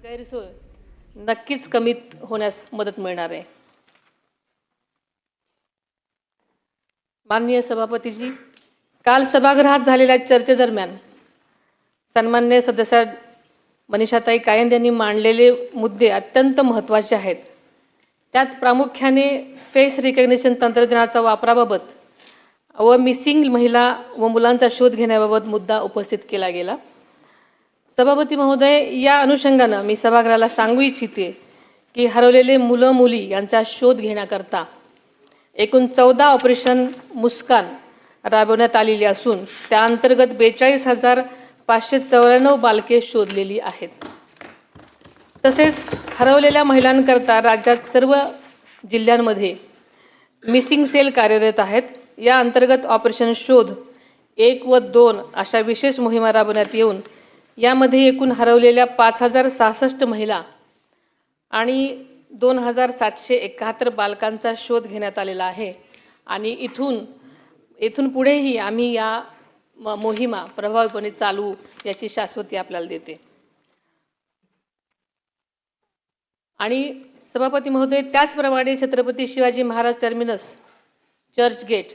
गैरसोय नक्कीच कमी होण्यास मदत मिळणार आहे. माननीय सभापतीजी, काल सभागृहात झालेल्या चर्चेदरम्यान सन्माननीय सदस्य मनीषाताई कायंद यांनी मांडलेले मुद्दे अत्यंत महत्त्वाचे आहेत. त्यात प्रामुख्याने फेस रिकग्निशन तंत्रज्ञानाच्या वापराबाबत व मिसिंग महिला व मुलांचा शोध घेण्याबाबत मुद्दा उपस्थित केला गेला. सभापती महोदय, या अनुषंगानं मी सभागृहाला सांगू इच्छिते की हरवलेले मुलं मुली यांचा शोध घेण्याकरता एकूण 14 ऑपरेशन मुस्कान राबवण्यात आलेली असून त्या अंतर्गत 42,594 बालके शोधलेली आहेत. तसेच हरवलेल्या महिलांकरता राज्यात सर्व जिल्ह्यांमध्ये मिसिंग सेल कार्यरत आहेत. या अंतर्गत ऑपरेशन शोध 1 व 2 अशा विशेष मोहिमा राबवण्यात येऊन यामध्ये एकूण हरवलेल्या 5,066 महिला आणि 2,771 बालकांचा शोध घेण्यात आलेला आहे. आणि इथून पुढेही आम्ही या मोहिमा प्रभावीपणे चालू याची शाश्वती आपल्याला देते. आणि सभापती महोदय, त्याचप्रमाणे छत्रपती शिवाजी महाराज टर्मिनस, चर्चगेट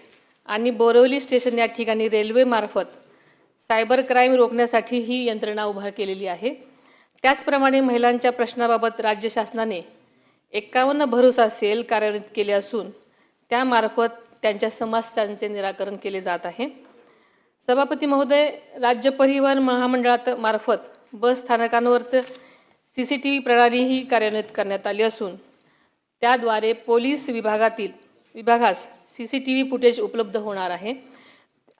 आणि बोरिवली स्टेशन या ठिकाणी रेल्वेमार्फत सायबर क्राईम रोखण्यासाठी ही यंत्रणा उभा केलेली आहे. त्याचप्रमाणे महिलांच्या प्रश्नाबाबत राज्य शासनाने 51 भरोसा सेल कार्यान्वित केले असून त्यामार्फत त्यांच्या समस्यांचे निराकरण केले जात आहे. सभापती महोदय, राज्य परिवहन महामंडळात मार्फत बस स्थानकांवर CCTV प्रणालीही कार्यान्वित करण्यात आली असून त्याद्वारे पोलीस विभागास CCTV फुटेज उपलब्ध होणार आहे.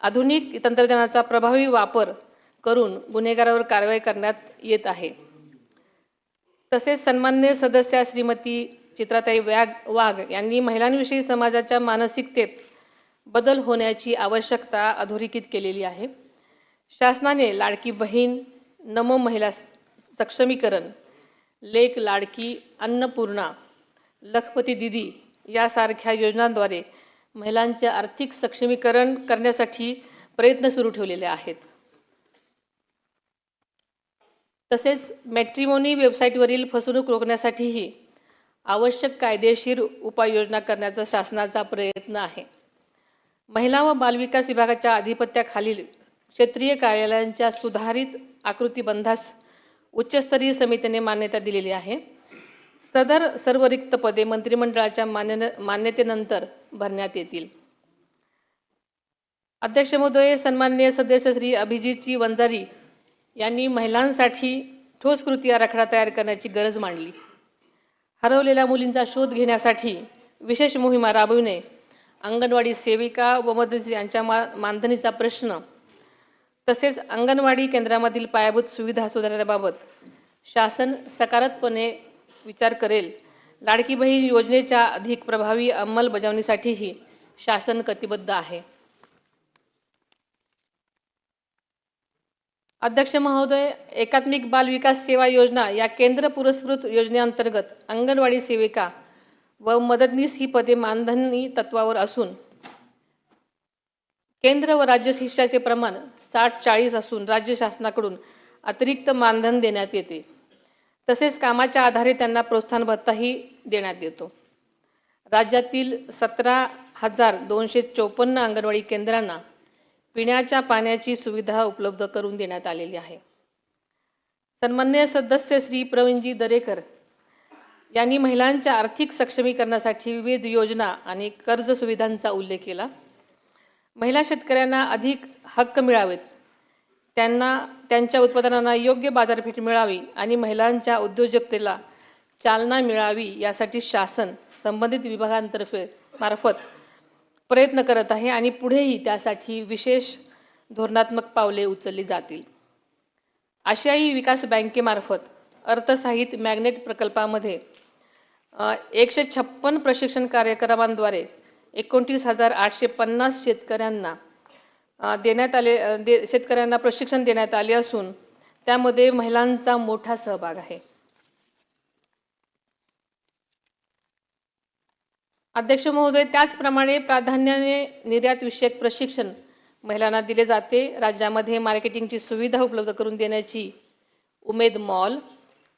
आधुनिक तंत्रज्ञानाचा प्रभावी वापर करून गुन्हेगारावर कारवाई करण्यात येत आहे. तसेच सन्माननीय सदस्य श्रीमती चित्राताई वाघ यांनी महिलांविषयी समाजाच्या मानसिकतेत बदल होण्याची आवश्यकता अधोरेखित केलेली आहे. शासनाने लाडकी बहीण, नमो महिला सक्षमीकरण, लेक लाडकी, अन्नपूर्णा, लखपती दीदी यासारख्या योजनांद्वारे महिलांचे आर्थिक सक्षमीकरण करण्यासाठी प्रयत्न सुरू ठेवलेले आहेत. तसेच मॅट्रिमोनी वेबसाईटवरील फसवणूक रोखण्यासाठीही आवश्यक कायदेशीर उपाययोजना करण्याचा शासनाचा प्रयत्न आहे. महिला व बालविकास विभागाच्या आधिपत्याखालील क्षेत्रीय कार्यालयांच्या सुधारित आकृतीबंधास उच्चस्तरीय समितीने मान्यता दिलेली आहे. सदर सर्व रिक्त पदे मंत्रिमंडळाच्या मान्यतेनंतर भरण्यात येतील. अध्यक्ष महोदय, सन्माननीय सदस्य श्री अभिजितजी वंजारी यांनी महिलांसाठी ठोस कृती आराखडा तयार करण्याची गरज मांडली. हरवलेल्या मुलींचा शोध घेण्यासाठी विशेष मोहिमा राबविणे, अंगणवाडी सेविका व मदतनीस यांच्या मानधनीचा प्रश्न, तसेच अंगणवाडी केंद्रामधील पायाभूत सुविधा सुधारण्याबाबत शासन सकारात्मकपणे विचार करेल. लाडकी बहीण योजनेच्या अधिक प्रभावी अंमलबजावणीसाठीही शासन कटिबद्ध आहे. अध्यक्ष महोदय, एकात्मिक बाल विकास सेवा योजना या केंद्र पुरस्कृत योजनेअंतर्गत अंगणवाडी सेविका व मदतनीस ही पदे मानधनी तत्वावर असून केंद्र व राज्य शिष्याचे प्रमाण 60-40 असून राज्य शासनाकडून अतिरिक्त मानधन देण्यात येते. तसेच कामाच्या आधारे त्यांना प्रोत्साहन भत्ताही देण्यात येतो. राज्यातील 17,254 अंगणवाडी केंद्रांना पिण्याच्या पाण्याची सुविधा उपलब्ध करून देण्यात आलेली आहे. सन्माननीय सदस्य श्री प्रवीणजी दरेकर यांनी महिलांच्या आर्थिक सक्षमीकरणासाठी विविध योजना आणि कर्ज सुविधांचा उल्लेख केला. महिला शेतकऱ्यांना अधिक हक्क मिळावेत, त्यांना त्यांच्या उत्पादनांना योग्य बाजारपेठ मिळावी आणि महिलांच्या उद्योजकतेला चालना मिळावी यासाठी शासन संबंधित विभागांतर्फे मार्फत प्रयत्न करत आहे आणि पुढेही त्यासाठी विशेष धोरणात्मक पावले उचलली जातील. आशियाई विकास बँकेमार्फत अर्थसहाय्यित मॅग्नेट प्रकल्पामध्ये 156 प्रशिक्षण कार्यक्रमांद्वारे 29,850 शेतकऱ्यांना प्रशिक्षण देण्यात आले असून त्यामध्ये महिलांचा मोठा सहभाग आहे. अध्यक्ष महोदय, त्याचप्रमाणे प्राधान्याने निर्यात विषयक प्रशिक्षण महिलांना दिले जाते. राज्यामध्ये मार्केटिंगची सुविधा उपलब्ध करून देण्याची उमेद मॉल,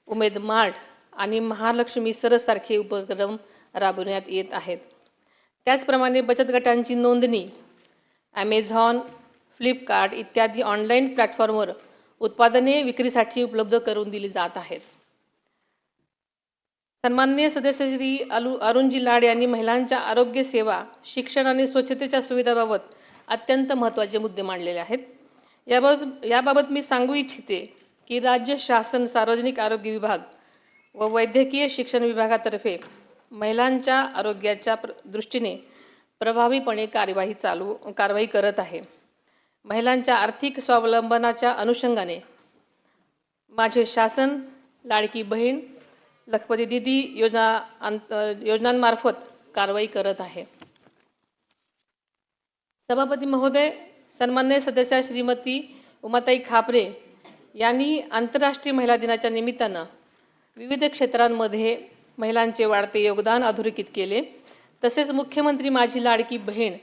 उमेद मार्ट आणि महालक्ष्मी सरस सारखे उपक्रम राबवण्यात येत आहेत. त्याचप्रमाणे बचत गटांची नोंदणी ॲमेझॉन, फ्लिपकार्ट इत्यादी ऑनलाईन प्लॅटफॉर्मवर उत्पादने विक्रीसाठी उपलब्ध करून दिली जात आहेत. सन्माननीय सदस्य श्री अरुणजी लाड यांनी महिलांच्या आरोग्य सेवा, शिक्षण आणि स्वच्छतेच्या सुविधाबाबत अत्यंत महत्त्वाचे मुद्दे मांडलेले आहेत. याबाबत मी सांगू इच्छिते की राज्य शासन सार्वजनिक आरोग्य विभाग व वैद्यकीय शिक्षण विभागातर्फे महिलांच्या आरोग्याच्या दृष्टीने प्रभावीपणे कारवाई करत आहे. महिलांच्या आर्थिक स्वावलंबनाच्या अनुषंगाने माझे शासन लाडकी बहीण, लखपती दीदी योजनांमार्फत कारवाई करत आहे. सभापती महोदय, सन्माननीय सदस्या श्रीमती उमाताई खापरे यांनी आंतरराष्ट्रीय महिला दिनाच्या निमित्तानं विविध क्षेत्रांमध्ये महिलांचे वाढते योगदान अधोरेखित केले. तसेच मुख्यमंत्री माझी लाडकी बहीण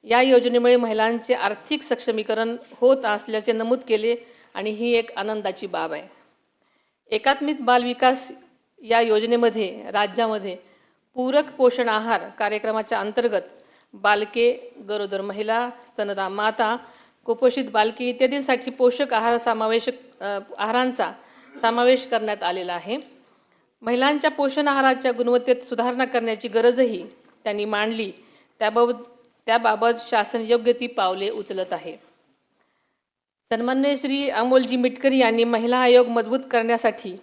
या योजनेमुळे महिलांचे आर्थिक सक्षमीकरण होत असल्याचे नमूद केले आणि ही एक आनंदाची बाब आहे. एकात्मिक बाल विकास या योजनेमध्ये राज्यामध्ये पूरक पोषण आहार कार्यक्रमाच्या अंतर्गत बालके, गरोदर महिला, स्तनदा माता, कुपोषित बालके इत्यादींसाठी पोषक आहारांचा समावेश करण्यात आलेला आहे. महिलांच्या पोषण आहाराच्या गुणवत्तेत सुधारणा करण्याची गरजही त्यांनी मांडली. त्याबाबत शासन योग्य ती पावले उचलत आहे. सन्माननीय श्री अमोलजी मिटकरी यांनी महिला आयोग मजबूत करण्यासाठी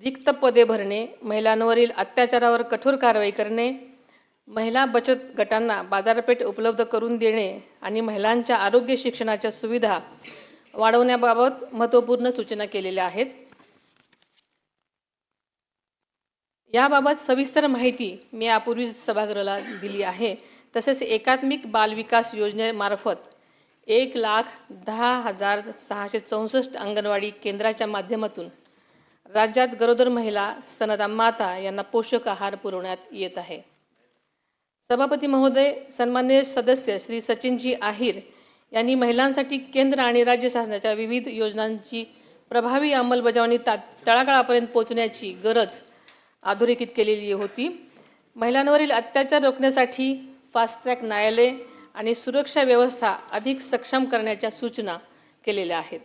रिक्त पदे भरणे, महिलांवरील अत्याचारावर कठोर कारवाई करणे, महिला बचत गटांना बाजारपेठ उपलब्ध करून देणे आणि महिलांच्या आरोग्य शिक्षणाच्या सुविधा वाढवण्याबाबत महत्त्वपूर्ण सूचना केलेल्या आहेत. याबाबत सविस्तर माहिती मी यापूर्वीच सभागृहाला दिली आहे. तसेच एकात्मिक बाल विकास योजनेमार्फत 1,10,664 अंगणवाडी केंद्राच्या माध्यमातून राज्यात गरोदर महिला, स्तनदा माता यांना पोषक आहार पुरवण्यात येत आहे. सभापती महोदय, सन्माननीय सदस्य श्री सचिनजी आहिर यांनी महिलांसाठी केंद्र आणि राज्य शासनाच्या विविध योजनांची प्रभावी अंमलबजावणी तळागाळापर्यंत पोहोचण्याची गरज अधोरेखित केलेली होती. महिलांवरील अत्याचार रोखण्यासाठी फास्ट ट्रॅक न्यायालय आणि सुरक्षा व्यवस्था अधिक सक्षम करण्याच्या सूचना केलेल्या आहेत.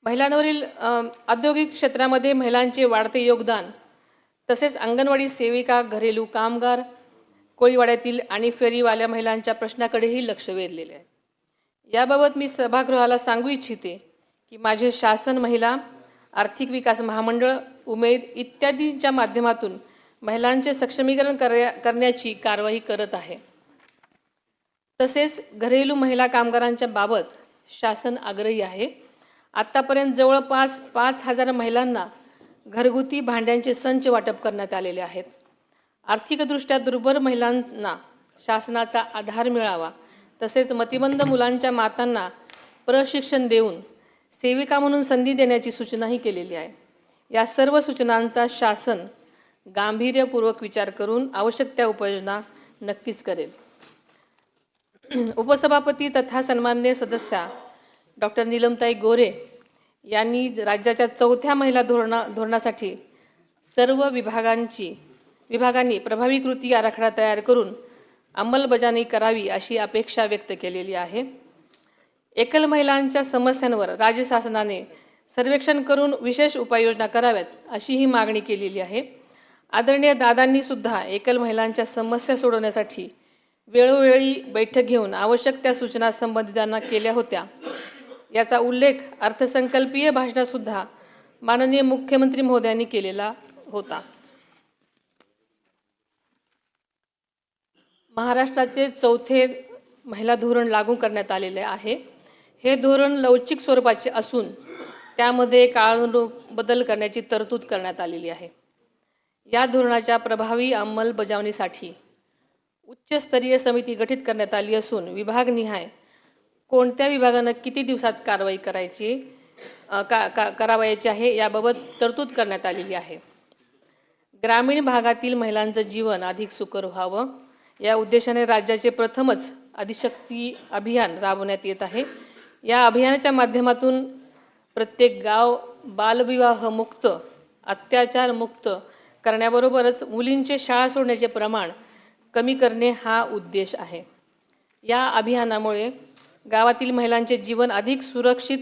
महिलांवरील औद्योगिक क्षेत्रामध्ये महिलांचे वाढते योगदान, तसेच अंगणवाडी सेविका, घरेलू कामगार, कोळीवाड्यातील आणि फेरीवाल्या महिलांच्या प्रश्नाकडेही लक्ष वेधलेले आहे. याबाबत मी सभागृहाला सांगू इच्छिते की माझे शासन महिला, आर्थिक विकास महामंडळ, उमेद इत्यादींच्या माध्यमातून महिलांचे सक्षमीकरण करण्याची कारवाई करत आहे. तसेच घरेलू महिला कामगारांच्या बाबत शासन आग्रही आहे. आत्तापर्यंत जवळपास 5,000 महिलांना घरगुती भांड्यांचे संच वाटप करण्यात आलेले आहेत. आर्थिकदृष्ट्या दुर्बल महिलांना शासनाचा आधार मिळावा, तसेच मतिमंद मुलांच्या मातांना प्रशिक्षण देऊन सेविका म्हणून संधी देण्याची सूचनाही केलेली आहे. या सर्व सूचनांचा शासन गांभीर्यपूर्वक विचार करून आवश्यक त्या उपाययोजना नक्कीच करेल. उपसभापती तथा सन्माननीय सदस्या डॉक्टर नीलमताई गोरे यांनी राज्याच्या 4थ्या महिला धोरणासाठी सर्व विभागांनी प्रभावी कृती आराखडा तयार करून अंमलबजावणी करावी अशी अपेक्षा व्यक्त केलेली आहे. एकल महिलांच्या समस्यांवर राज्य शासनाने सर्वेक्षण करून विशेष उपाययोजना कराव्यात अशी ही मागणी केलेली आहे. आदरणीय दादांनी सुद्धा एकल महिलांच्या समस्या सोडवण्यासाठी वेळोवेळी बैठक घेऊन आवश्यक त्या सूचना संबंधितांना केल्या होत्या. याचा उल्लेख अर्थसंकल्पीय भाषणातसुद्धा माननीय मुख्यमंत्री महोदयांनी केलेला होता. महाराष्ट्राचे 4थे महिला धोरण लागू करण्यात आलेले आहे. हे धोरण लवचिक स्वरूपाचे असून त्यामध्ये काळानुरूप बदल करण्याची तरतूद करण्यात आलेली आहे. या धोरणाच्या प्रभावी अंमलबजावणीसाठी उच्चस्तरीय समिती गठीत करण्यात आली असून विभागनिहाय कोणत्या विभागानं किती दिवसात कारवाई करावयाची आहे याबाबत तरतूद करण्यात आलेली आहे. ग्रामीण भागातील महिलांचं जीवन अधिक सुकर व्हावं या उद्देशाने राज्याचे प्रथमच आदिशक्ती अभियान राबवण्यात येत आहे. या अभियानाच्या माध्यमातून प्रत्येक गाव, बालविवाह मुक्त, अत्याचार मुक्त करण्याबरोबरच मुलींचे शाळा सोडण्याचे प्रमाण कमी करणे हा उद्देश आहे. या अभियानामुळे गावातील महिलांचे जीवन अधिक सुरक्षित,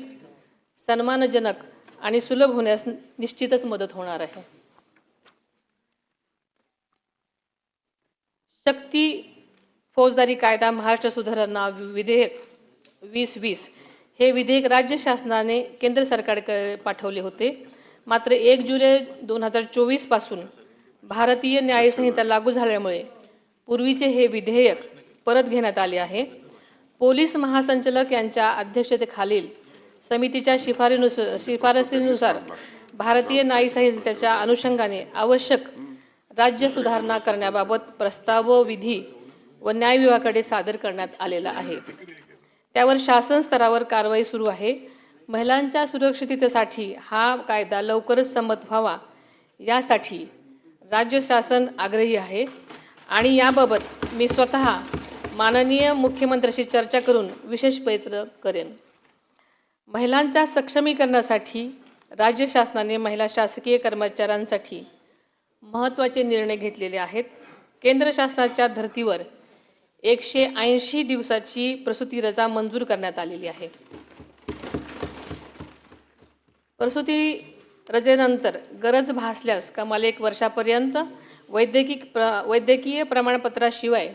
सन्मानजनक आणि सुलभ होण्यास निश्चितच मदत होणार आहे. शक्ती फौजदारी कायदा महाराष्ट्र सुधारणा विधेयक 2020 हे विधेयक राज्य शासनाने केंद्र सरकारकडे पाठवले होते. मात्र 1 जुलै 2024 पासून भारतीय न्यायसंहिता लागू झाल्यामुळे पूर्वीचे हे विधेयक परत घेण्यात आले आहे. पोलीस महासंचालक यांच्या अध्यक्षतेखालील समितीच्या शिफारसीनुसार भारतीय न्यायसंहितेच्या अनुषंगाने आवश्यक राज्य सुधारणा करण्याबाबत प्रस्ताव विधी व न्याय विभागाकडे सादर करण्यात आलेला आहे. त्यावर शासन स्तरावर कारवाई सुरू आहे. महिलांच्या सुरक्षिततेसाठी हा कायदा लवकरच संमत व्हावा यासाठी राज्य शासन आग्रही आहे आणि याबाबत मी स्वतः माननीय मुख्यमंत्र्यांशी चर्चा करून विशेष प्रयत्न करेन. महिलांच्या सक्षमीकरणासाठी राज्य शासनाने महिला शासकीय कर्मचाऱ्यांसाठी महत्त्वाचे निर्णय घेतलेले आहेत. केंद्र शासनाच्या धर्तीवर 180 दिवसाची प्रसूती रजा मंजूर करण्यात आलेली आहे. प्रसूती रजेनंतर गरज भासल्यास कमाल 1 वर्षापर्यंत वैद्यकीय प्रमाणपत्राशिवाय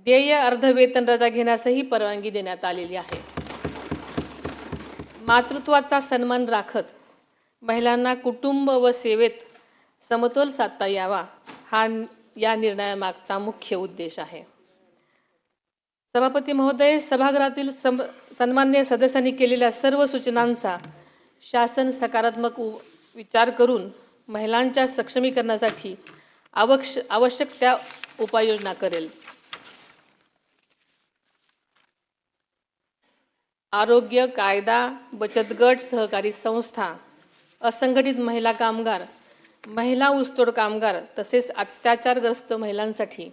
देय अर्धवेतन रजा घेण्यासही परवानगी देण्यात आलेली आहे. मातृत्वाचा सन्मान राखत महिलांना कुटुंब व सेवेत समतोल साधता यावा हा या निर्णयामागचा मुख्य उद्देश आहे. सभापती महोदय, सभागृहातील सन्माननीय सदस्यांनी केलेल्या सर्व सूचनांचा शासन सकारात्मक विचार करून महिलांच्या सक्षमीकरणासाठी आवश्यक त्या उपाययोजना करेल. आरोग्य, कायदा, बचत गट, सहकारी संस्था, असंघटित महिला कामगार, महिला ऊसतोड कामगार तसेच अत्याचारग्रस्त महिलांसाठी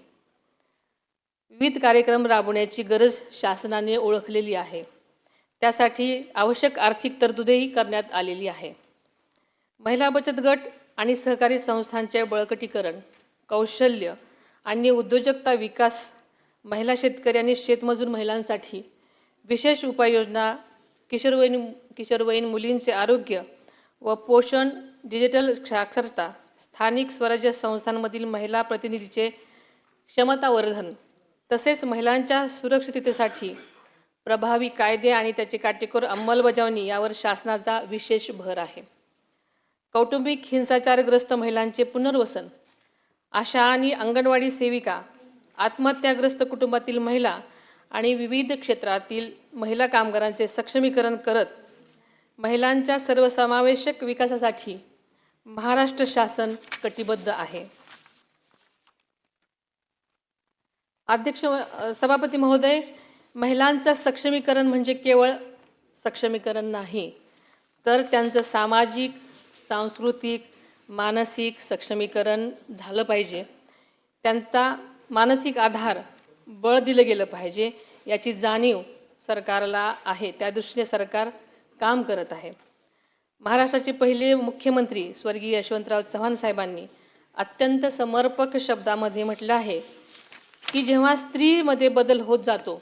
विविध कार्यक्रम राबवण्याची गरज शासनाने ओळखलेली आहे. त्यासाठी आवश्यक आर्थिक तरतुदही करण्यात आलेली आहे. महिला बचत गट आणि सहकारी संस्थांचे बळकटीकरण, कौशल्य आणि उद्योजकता विकास, महिला शेतकरी आणि शेतमजूर महिलांसाठी विशेष उपाययोजना, किशोरवयीन मुलींचे आरोग्य व पोषण, डिजिटल साक्षरता, स्थानिक स्वराज्य संस्थांमधील महिला प्रतिनिधीचे क्षमतावर्धन तसेच महिलांच्या सुरक्षिततेसाठी प्रभावी कायदे आणि त्याची काटेकोर अंमलबजावणी यावर शासनाचा विशेष भर आहे. कौटुंबिक हिंसाचारग्रस्त महिलांचे पुनर्वसन, आशा आणि अंगणवाडी सेविका, आत्महत्याग्रस्त कुटुंबातील महिला आणि विविध क्षेत्रातील महिला कामगारांचे सक्षमीकरण करत महिलांच्या सर्वसमावेशक विकासासाठी महाराष्ट्र शासन कटिबद्ध आहे. सभापती महोदय, महिलांचं सक्षमीकरण म्हणजे केवळ सक्षमीकरण नाही, तर त्यांचं सामाजिक, सांस्कृतिक, मानसिक सक्षमीकरण झालं पाहिजे. त्यांचा मानसिक आधार, बळ दिलं गेलं पाहिजे याची जाणीव सरकारला आहे. त्या दृष्टीने सरकार काम करत आहे. महाराष्ट्राचे पहिले मुख्यमंत्री स्वर्गीय यशवंतराव चव्हाण साहेबांनी अत्यंत समर्पक शब्दामध्ये म्हटलं आहे की जेव्हा स्त्रीमध्ये बदल होत जातो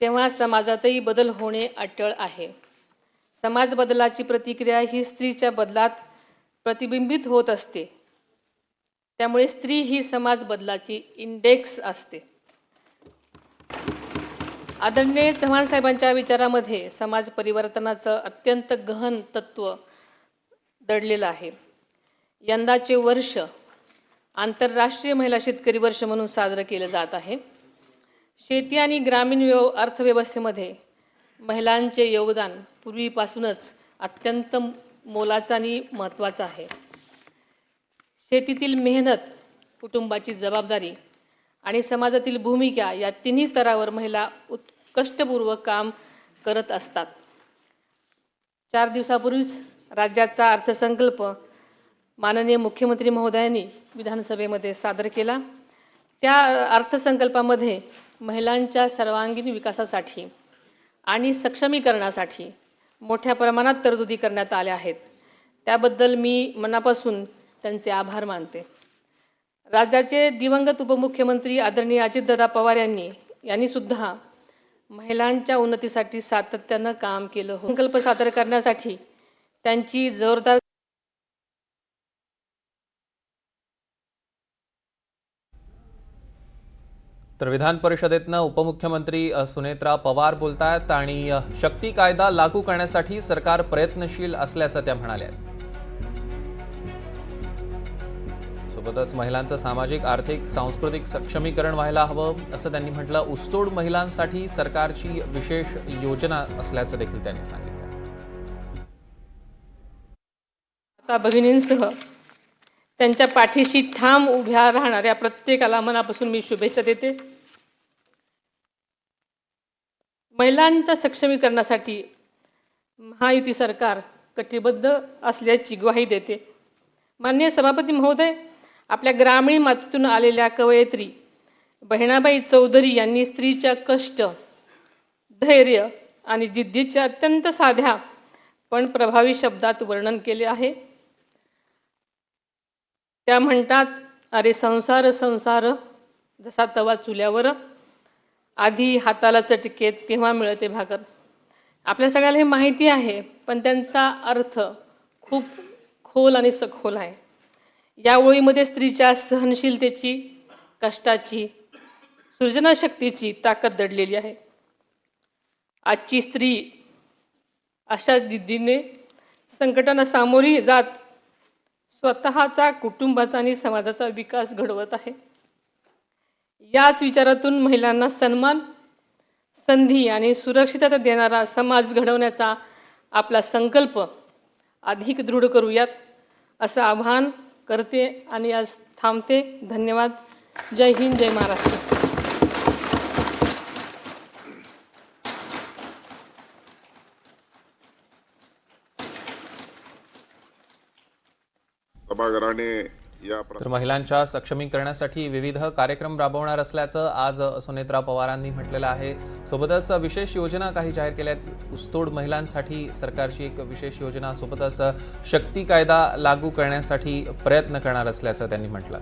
तेव्हा समाजातही बदल होणे अटळ आहे. समाज बदलाची प्रतिक्रिया ही स्त्रीच्या बदलात प्रतिबिंबित होत असते. त्यामुळे स्त्री ही समाज बदलाची इंडेक्स असते. आदरणीय चव्हाण साहेबांच्या विचारामध्ये समाज परिवर्तनाचं अत्यंत गहन तत्व दडलेलं आहे. यंदाचे वर्ष आंतरराष्ट्रीय महिला शेतकरी वर्ष म्हणून साजरं केलं जात आहे. शेती आणि ग्रामीण अर्थव्यवस्थेमध्ये महिलांचे योगदान पूर्वीपासूनच अत्यंत मोलाचं आणि महत्त्वाचं आहे. शेतीतील मेहनत, कुटुंबाची जबाबदारी आणि समाजातील भूमिका या तिन्ही स्तरावर महिला उत्कृष्टपूर्वक काम करत असतात. 4 दिवसापूर्वीच राज्याचा अर्थसंकल्प माननीय मुख्यमंत्री महोदयांनी विधानसभेमध्ये सादर केला. त्या अर्थसंकल्पामध्ये महिलांच्या सर्वांगीण विकासासाठी आणि सक्षमीकरणासाठी मोठ्या प्रमाणात तरतुदी करण्यात आल्या आहेत. त्याबद्दल मी मनापासून त्यांचे आभार मानते. राज्याचे दिवंगत उपमुख्यमंत्री आदरणीय अजितदादा पवार यांनी सुद्धा महिलांच्या उन्नतीसाठी सातत्यानं काम केलं. संकल्प सादर करण्यासाठी त्यांची जोरदार तर विधान परिषदेतनं उपमुख्यमंत्री सुनेत्रा पवार बोलतायत आणि शक्ती कायदा लागू करण्यासाठी सरकार प्रयत्नशील असल्याचं त्या म्हणाल्या. सोबतच महिलांचं सामाजिक, आर्थिक, सांस्कृतिक सक्षमीकरण व्हायला हवं असं त्यांनी म्हटलं. ऊसतोड महिलांसाठी सरकारची विशेष योजना असल्याचं देखील त्यांनी सांगितलं. आता भगिनींसह त्यांच्या पाठीशी ठाम उभ्या राहणाऱ्या प्रत्येकाला मनापासून मी शुभेच्छा देते. महिलांच्या सक्षमीकरणासाठी महायुती सरकार कटिबद्ध असल्याची ग्वाही देते. माननीय सभापती महोदय, आपल्या ग्रामीण मातीतून आलेल्या कवयित्री बहिणाबाई चौधरी यांनी स्त्रीच्या कष्ट, धैर्य आणि जिद्दीच्या अत्यंत साध्या पण प्रभावी शब्दात वर्णन केले आहे. त्या म्हणतात, अरे संसार संसार जसा तवा चुल्यावर, आधी हाताला चटके तेव्हा मिळते भाकर. आपल्या सगळ्याला हे माहिती आहे, पण त्यांचा अर्थ खूप खोल आणि सखोल आहे. या ओळीमध्ये स्त्रीच्या सहनशीलतेची, कष्टाची, सृजनशक्तीची ताकद दडलेली आहे. आजची स्त्री अशा जिद्दीने संकटांना सामोरी जात स्वतःचा, कुटुंबाचा आणि समाजाचा विकास घडवत आहे. याच विचारातून महिलांना सन्मान, संधी आणि सुरक्षितता देणारा समाज घडवण्याचा आपला संकल्प अधिक दृढ करूयात असं आवाहन करते आणि आज थांबते. धन्यवाद. जय हिंद, जय महाराष्ट्र. सभागृहाने तर महिलांच्या सक्षमीकरणासाठी विविध कार्यक्रम राबवणार असल्याचं आज सुनेत्रा पवारांनी म्हटलेलं आहे. सोबतच विशेष योजना काही जाहीर केल्यात. ऊसतोड महिलांसाठी सरकारची एक विशेष योजना, सोबतच शक्ती कायदा लागू करण्यासाठी प्रयत्न करणार असल्याचं त्यांनी म्हटलं.